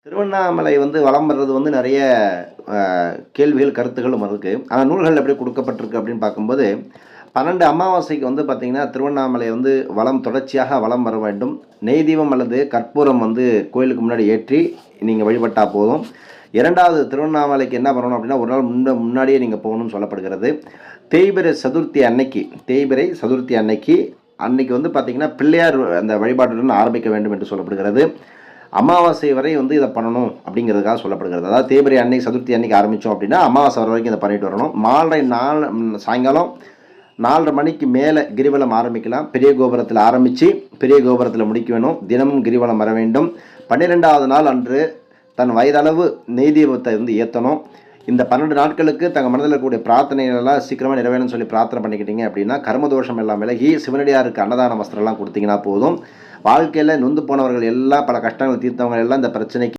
திருவண்ணாமலை வலம் வர்றது நெறைய அ கேள்விகள், கருத்துக்களும் இருக்கு. ஆனா நூல்கள்ல எப்படி குடுக்கப்பட்டிருக்கு அப்படின்னு பார்க்கும்போது, 12 அமாவாசைக்கு பார்த்தீங்கன்னா, திருவண்ணாமலை வலம் தொடர்ச்சியாக வலம் வர வேண்டும். நெய் தீபம் அல்லது கற்பூரம் கோயிலுக்கு முன்னாடி ஏற்றி நீங்க வழிபட்டா போதும். 2வது திருவண்ணாமலைக்கு என்ன பண்ணணும் அப்படின்னா, ஒரு நாள் முன்னாடியே நீங்க போகணும்னு சொல்லப்படுகிறது. தேய்பிறை சதுர்த்தி அன்னைக்கு அன்னைக்கு பார்த்தீங்கன்னா, பிள்ளையார் அந்த வழிபாட்டுடன் ஆரம்பிக்க வேண்டும் என்று சொல்லப்படுகிறது. அமாவாசை வரை இதை பண்ணணும் அப்படிங்கிறதுக்காக சொல்லப்படுகிறது. அதாவது தேய்பிறை அன்னைக்கு சதுர்த்தி அன்னைக்கு ஆரம்பித்தோம் அப்படின்னா, அமாவாசை வர வரைக்கும் இதை பண்ணிட்டு வரணும். மாலை சாயங்காலம் 4:30 மணிக்கு மேலே கிரிவலம் ஆரம்பிக்கலாம். பெரிய கோபுரத்தில் ஆரம்பித்து பெரிய கோபுரத்தில் முடிக்க வேணும். தினமும் கிரிவலம் வர வேண்டும். 12வது நாள் அன்று தன் வயதளவு நெய் தீபத்தை ஏற்றணும். இந்த 12 நாட்களுக்கு தங்கள் மனதில் இருக்கக்கூடிய பிரார்த்தனைகளெல்லாம் சீக்கிரமாக நிறைவேணும்னு சொல்லி பிரார்த்தனை பண்ணிக்கிட்டீங்க அப்படின்னா, கர்மதோஷம் எல்லாம் விலகி சிவனடியாருக்கு அன்னதான வஸ்திரம்லாம் கொடுத்தீங்கன்னா போதும். வாழ்க்கையில் நொந்து போனவர்கள் எல்லாம், பல கஷ்டங்கள் தீர்த்தவங்க எல்லாம் இந்த பிரச்சனைக்கு